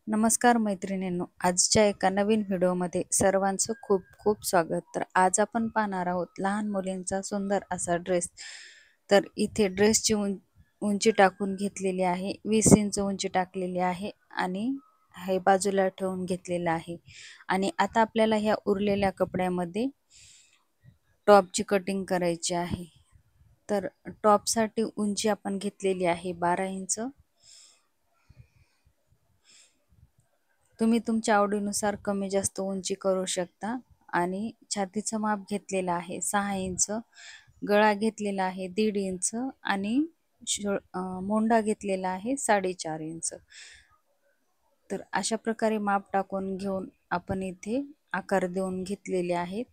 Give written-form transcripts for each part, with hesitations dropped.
नमस्कार मैत्रिणींनो, आजच्या एका नवीन व्हिडिओमध्ये सर्वांचं खूप खूप स्वागत. तर आज आपण पाहणार आहोत लहान मुलींचा सुंदर असा ड्रेस. तर इथे ड्रेसची उंची टाकून घेतलेली आहे, 20 इंच उंची टाकलेली आहे आणि हे बाजूला ठेवून घेतलेलं आहे. आणि आता आपल्याला ह्या उरलेल्या कपड्यामध्ये टॉपची कटिंग करायची आहे. तर टॉपसाठी उंची आपण घेतलेली आहे 12 इंच. तुम्ही तुमच्या आवडीनुसार कमी जास्त उंची करू शकता. आणि छातीचं माप घेतलेलं आहे 6 इंच, गळा घेतलेला आहे 1.5 इंच आणि मोंडा घेतलेला आहे 4.5 इंच. तर अशा प्रकारे माप टाकून घेऊन आपण इथे आकार देऊन घेतलेले आहेत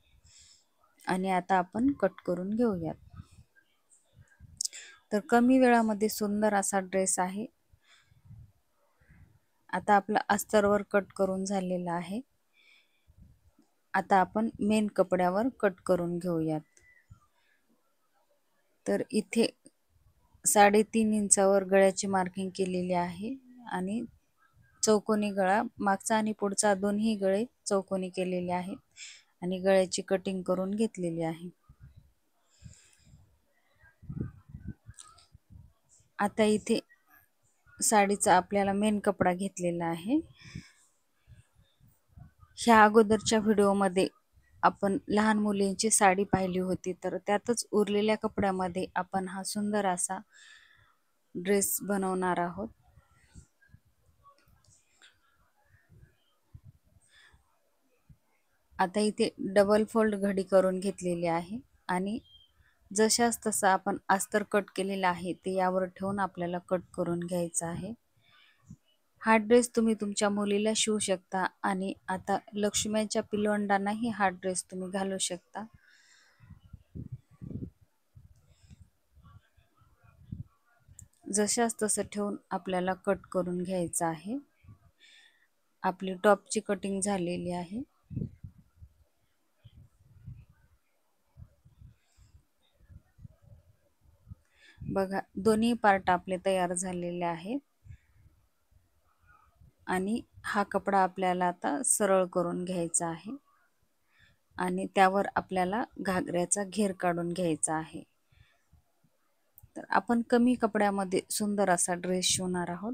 आणि आता आपण कट करून घेऊयात. तर कमी वेळामध्ये सुंदर असा ड्रेस आहे. आता आपला अस्तरवर कट करून झालेला आहे. आता आपण मेन कपड्यावर कट करून घेऊयात. तर इथे 3.5 इंचावर गळ्याची मार्किंग केलेली आहे आणि चौकोनी गळा, मागचा आणि पुढचा दोन्ही गळे चौकोनी केलेले आहेत आणि गळ्याची कटिंग करून घेतलेली आहे. आता इथे साडीचा आपल्याला मेन कपडा घेतलेला आहे. ह्या अगोदरच्या व्हिडिओमध्ये आपण लहान मुलींची साडी पाहिली होती, तर त्यातच उरलेल्या कपड्यामध्ये आपण हा सुंदर असा ड्रेस बनवणार आहोत. आता इथे डबल फोल्ड घडी करून घेतलेली आहे आणि जशास तसा आपण अस्तर कट केलेला आहे ते यावर ठेवून आपल्याला कट करून घ्यायचा आहे. हा ड्रेस तुम्ही तुमच्या मुलीला शिवू शकता आणि आता लक्ष्मीच्या पिलवंडांनाही हा ड्रेस तुम्ही घालू शकता. जशास तसं ठेवून आपल्याला कट करून घ्यायचं आहे. आपली टॉपची कटिंग झालेली आहे. बघा, दोन्ही पार्ट आपले तयार झालेले आहेत आणि हा कपडा आपल्याला आता सरळ करून घ्यायचा आहे आणि त्यावर आपल्याला घागऱ्याचा घेर काढून घ्यायचा आहे. तर आपण कमी कपड्यामध्ये सुंदर असा ड्रेस शिवणार आहोत.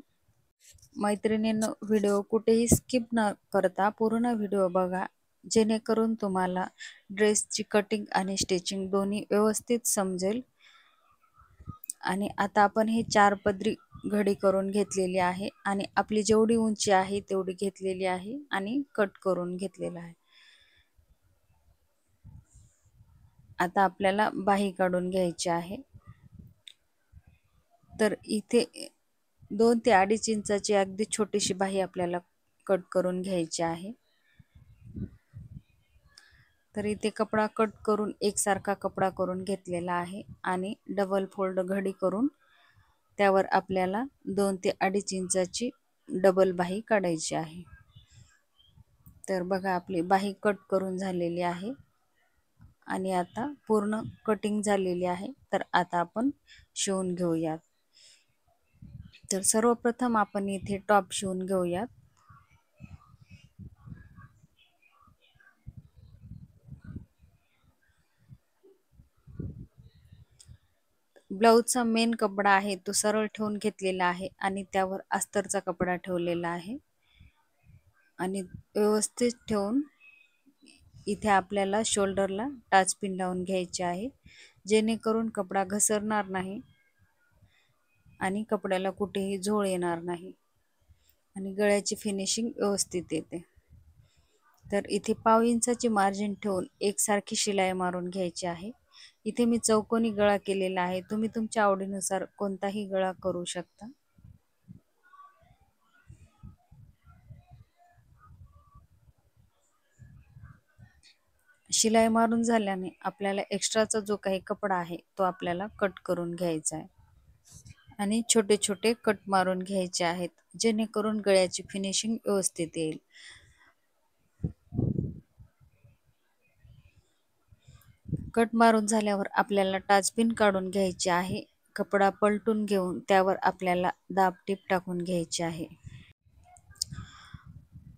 मैत्रिणींनो, व्हिडिओ कुठेही स्किप न करता पूर्ण व्हिडिओ बघा, जेणेकरून तुम्हाला ड्रेसची कटिंग आणि स्टिचिंग दोन्ही व्यवस्थित समजेल. आणि आता आपण हे 4 पदरी घडी करून घेतलेली आहे आणि आपली जेवढी उंची आहे तेवढी घेतलेली आहे आणि कट करून घेतलेला आहे. आता आपल्याला बाही काढून घ्यायची आहे. तर इथे 2 ते 2.5 इंचाची अगदी छोटीशी बाही आपल्याला कट करून घ्यायची आहे. तर इथे कपडा कट करून एकसारखा कपडा करून घेतलेला आहे आणि डबल फोल्ड घडी करून त्यावर आपल्याला 2 ते 2.5 इंचाची डबल बाही काढायची आहे. तर बघा, आपली बाही कट करून झालेली आहे आणि आता पूर्ण कटिंग झालेली आहे. तर आता आपण शिवून घेऊयात. तर सर्वप्रथम आपण इथे टॉप शिवून घेऊयात. ब्लाऊजचा मेन कपडा आहे तो सरळ ठेवून घेतलेला आहे आणि त्यावर अस्तरचा कपडा ठेवलेला आहे आणि व्यवस्थित ठेवून इथे आपल्याला शोल्डरला टाच पिन लावून घ्यायचे आहे, जेणेकरून कपडा घसरणार नाही आणि कपड्याला कुठेही झोळ येणार नाही आणि गळ्याची फिनिशिंग व्यवस्थित येते. तर इथे 1/2 इंचाची मार्जिन ठेवून एकसारखी शिलाई मारून घ्यायची आहे. इथे मी चौकोनी गळा केलेला आहे, तुम्ही तुमच्या आवडीनुसार कोणताही गळा करू शकता. शिलाई मारून झाल्याने आपल्याला एक्स्ट्राचा जो काही कपडा आहे तो आपल्याला कट करून घ्यायचा आहे आणि छोटे छोटे कट मारून घ्यायचे आहेत, जेणेकरून गळ्याची फिनिशिंग व्यवस्थित येईल. कट मारून झाल्यावर आपल्याला टाचपिन काढून घ्यायची आहे. कपडा पलटून घेऊन त्यावर आपल्याला दाब टीप टाकून घ्यायची आहे.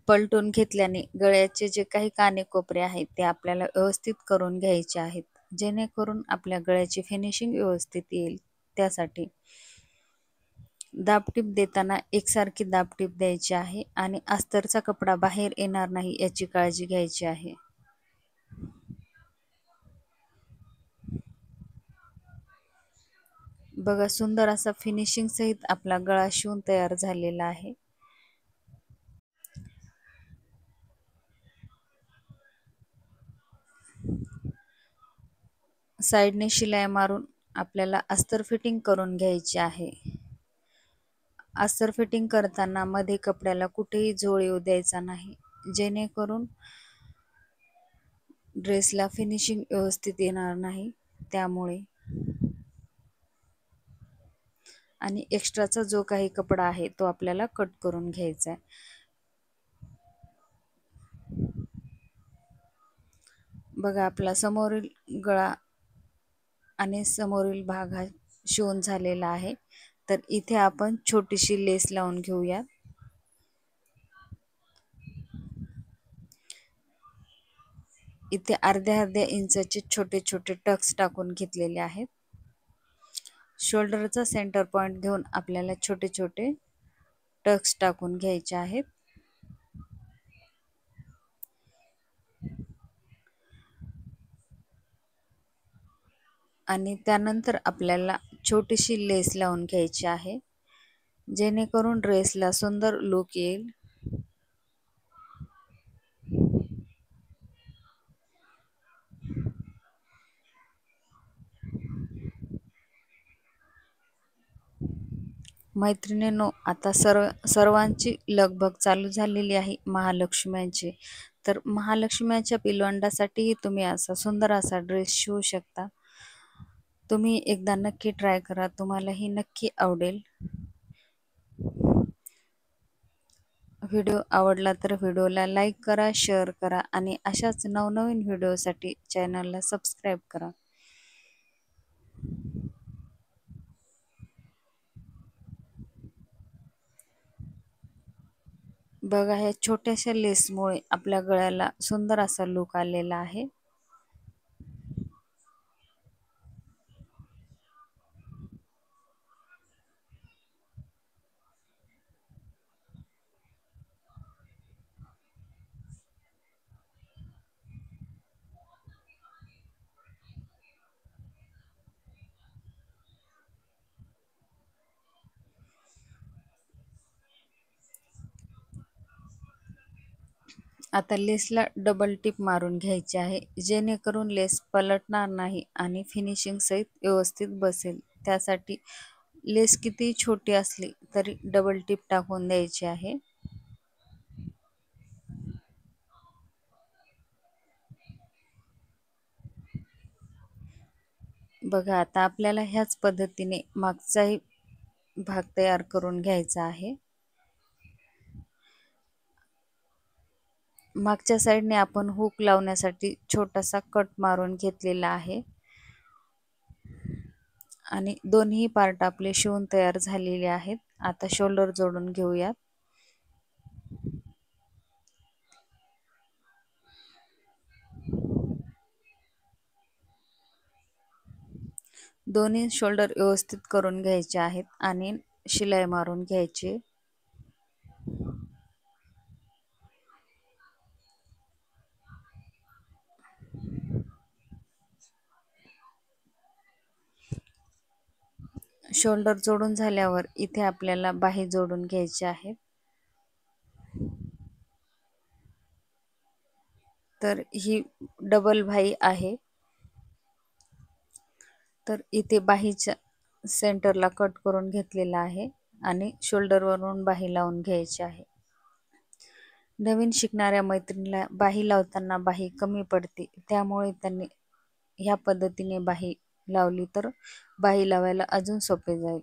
पलटून घेतल्याने गळ्याचे जे काही कानेकोपरे आहेत ते आपल्याला व्यवस्थित करून घ्यायचे आहेत, जेणेकरून आपल्या गळ्याची फिनिशिंग व्यवस्थित येईल. त्यासाठी दाबटीप देताना एकसारखी दाबटीप द्यायची आहे आणि अस्तरचा कपडा बाहेर येणार नाही याची काळजी घ्यायची आहे. बघा, सुंदर असा फिनिशिंग सहित आपला गळा शिवून तयार झालेला आहे. साइडने शिलाई मारून आपल्याला अस्तर फिटिंग करून घ्यायची आहे. अस्तर फिटिंग करताना मध्ये कपड्याला कुठेही झोळ येऊ द्यायचा नाही, जेणेकरून ड्रेसला फिनिशिंग व्यवस्थित येणार नाही. त्यामुळे आणि एक्स्ट्राचा जो काही कपडा आहे तो आपल्याला कट करून घ्यायचा आहे. बघा, आपला समोरील गळा आणि समोरील भाग हा शिवून झालेला आहे. तर इथे आपण छोटीशी लेस लावून घेऊया. इथे अर्ध्या अर्ध्या इंचाचे छोटे छोटे टक्स टाकून घेतलेले आहेत. शोल्डरचा सेंटर पॉइंट घेऊन आपल्याला छोटे छोटे टक्स टाकून घ्यायचे आहेत. आणि त्यानंतर आपल्याला छोटीशी लेस लावून घ्यायची आहे, जेणेकरून ड्रेसला सुंदर लुक येईल. मैत्रिणींनो, आता सर्वांची लगबग चालू झालेली आहे महालक्ष्म्यांची. तर महालक्ष्म्यांच्या पिलवंडासाठीही तुम्ही असा सुंदर असा ड्रेस शिवू शकता. तुम्ही एकदा नक्की ट्राय करा, तुम्हालाही नक्की आवडेल. व्हिडिओ आवडला तर व्हिडिओला लाईक करा, शेअर करा आणि अशाच नवनवीन व्हिडिओसाठी चॅनलला सबस्क्राईब करा. बघा, ह्या छोट्याशा लेसमुळे आपल्या गळ्याला सुंदर असा लुक आलेला आहे. आता लेसला डबल टिप मारून घ्यायची आहे, जेणेकरून लेस पलटणार नाही आणि फिनिशिंग सहित व्यवस्थित बसेल. त्यासाठी लेस किती छोटी असली तरी डबल टिप टाकून द्यायची आहे. बघा, आता आपल्याला ह्याच पद्धतीने मागचाही भाग तयार करून घ्यायचा आहे. मागच्या साईडने आपण हुक लावण्यासाठी छोटासा कट मारून घेतलेला आहे आणि दोन्ही पार्ट आपले शिवून तयार झालेले आहेत. आता शोल्डर जोडून घेऊयात. दोन्ही शोल्डर व्यवस्थित करून घ्यायचे आहेत आणि शिलाई मारून घ्यायची. शोल्डर जोडून झाल्यावर इथे आपल्याला बाही जोडून घ्यायची आहे. तर ही डबल बाही आहे. तर इथे बाहीच्या सेंटरला कट करून घेतलेला आहे आणि शोल्डरवरून बाही लावून घ्यायची आहे. नवीन शिकणाऱ्या मैत्रिणीला बाही लावताना बाही कमी पडते, त्यामुळे त्यांनी ह्या पद्धतीने बाही लावली तर बाही लावायला अजून सोपे जाईल.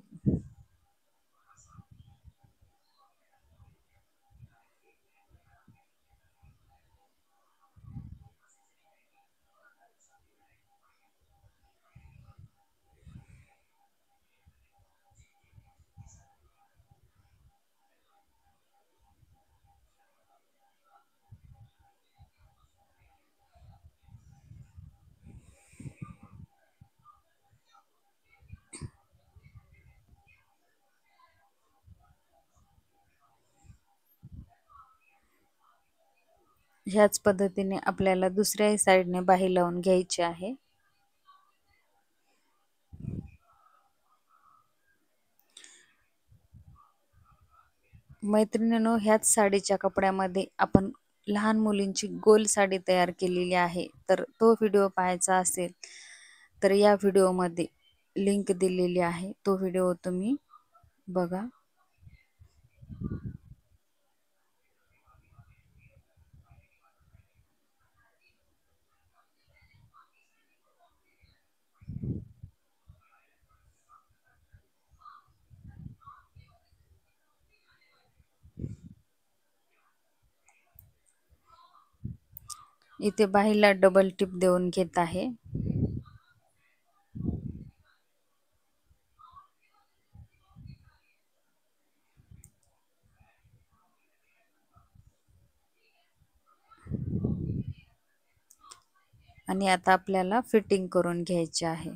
ह्याच पद्धतीने आपल्याला दुसऱ्याही साईडने बाही लावून घ्यायची आहे. मैत्रिणींनो, ह्याच साडीच्या कपड्यामध्ये आपण लहान मुलींची गोल साडी तयार केलेली आहे. तर तो व्हिडिओ पाहायचा असेल तर या व्हिडिओमध्ये लिंक दिलेली आहे, तो व्हिडिओ तुम्ही बघा. इथे बाहीला डबल टिप देऊन घेत आहे. आणि आता आपल्याला फिटिंग करून घ्यायचे आहे.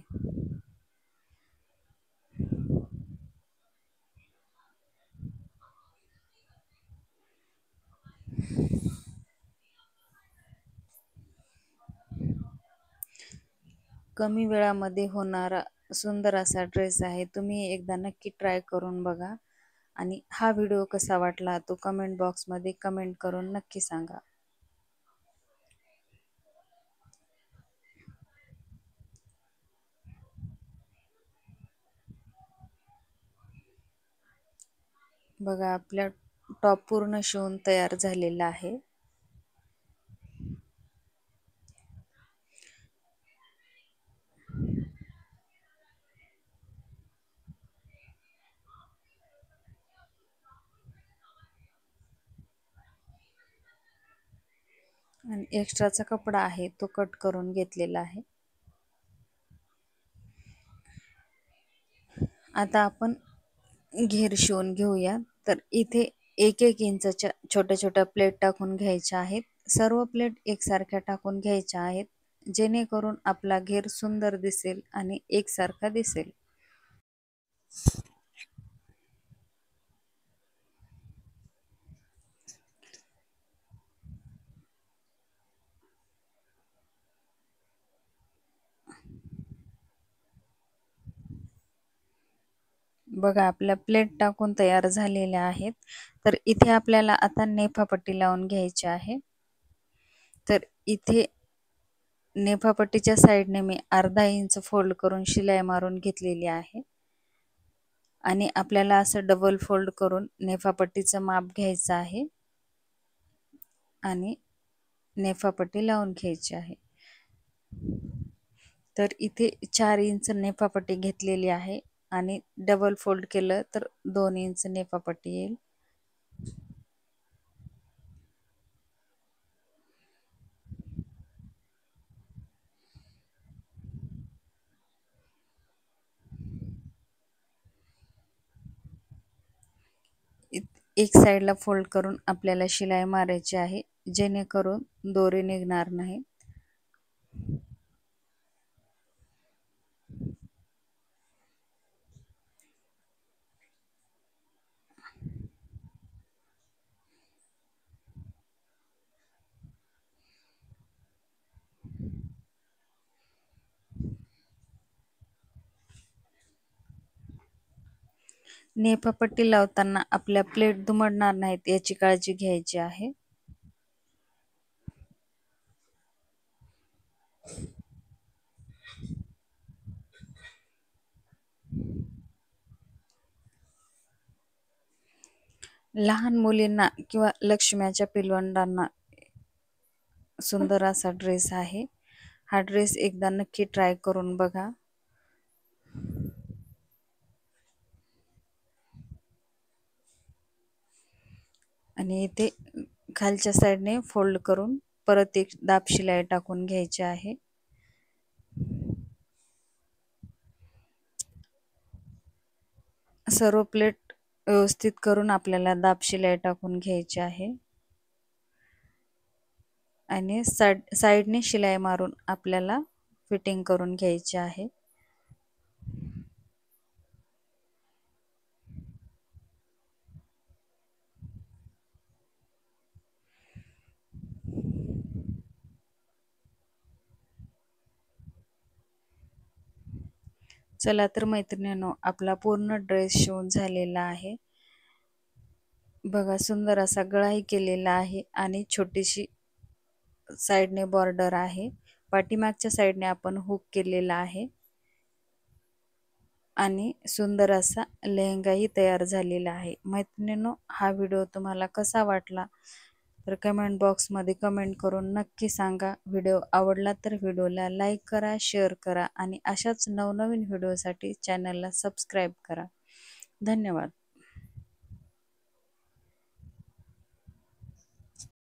कमी वेळामध्ये होणारा सुंदर असा ड्रेस आहे. तुम्ही एकदा नक्की ट्राय करून बघा आणि हा व्हिडिओ कसा वाटला तो कमेंट बॉक्समध्ये कमेंट करून नक्की सांगा. बघा, आपला टॉप पूर्ण शिवून तयार झालेला आहे. आणि एक्स्ट्राचा कपडा आहे तो कट करून घेतलेला आहे. आता आपण घेर शिवून घेऊया. तर इथे 1-1 इंचच्या छोट्या छोट्या प्लेट टाकून घ्यायच्या आहेत. सर्व प्लेट एकसारख्या टाकून घ्यायच्या आहेत, जेणेकरून आपला घेर सुंदर दिसेल आणि एकसारखा दिसेल. बघा, आपल्या प्लेट टाकून तयार झालेल्या आहेत. तर इथे आपल्याला आता नेफापट्टी लावून घ्यायची आहे. तर इथे नेफापट्टीच्या साईडने मी अर्धा इंच फोल्ड करून शिलाई मारून घेतलेली आहे. आणि आपल्याला असं डबल फोल्ड करून नेफापट्टीचं माप घ्यायचं आहे आणि नेफापट्टी लावून घ्यायची आहे. तर इथे 4 इंच नेफापट्टी घेतलेली आहे आणि डबल फोल्ड केलं तर 2 इंच नेफापट्टी येईल. एक साईडला फोल्ड करून आपल्याला शिलाई मारायची आहे, जेणेकरून दोरे निघणार नाही. नेफापट्टी लावताना आपल्या प्लेट दुमडणार नाहीत याची काळजी घ्यायची आहे. लहान मुलींना किंवा लक्ष्म्याच्या पिलवंडांना सुंदर असा ड्रेस आहे. हा ड्रेस एकदा नक्की ट्राय करून बघा. आणि इथे खालच्या साईडने फोल्ड करून परत एक दाब शिलाई टाकून घ्यायची आहे. सर्व प्लेट व्यवस्थित करून आपल्याला दाब शिलाई टाकून घ्यायची आहे आणि साईडने शिलाई मारून आपल्याला फिटिंग करून घ्यायची आहे. चला तर मैत्रिणींनो, आपला पूर्ण ड्रेस शिवून झालेला आहे बघा. सुंदर असा गळाही केलेला आहे आणि छोटीशी साइडने बॉर्डर आहे. पाठीमागच्या साइडने आपण हुक केलेला आहे आणि सुंदर असा लेहंगाही तयार झालेला आहे. मैत्रिणींनो, हा व्हिडिओ तुम्हाला कसा वाटला तर कमेंट बॉक्समध्ये कमेंट करून नक्की सांगा. व्हिडिओ आवडला तर व्हिडिओला लाईक करा, शेअर करा आणि अशाच नवनवीन व्हिडिओसाठी चॅनलला सबस्क्राईब करा. धन्यवाद.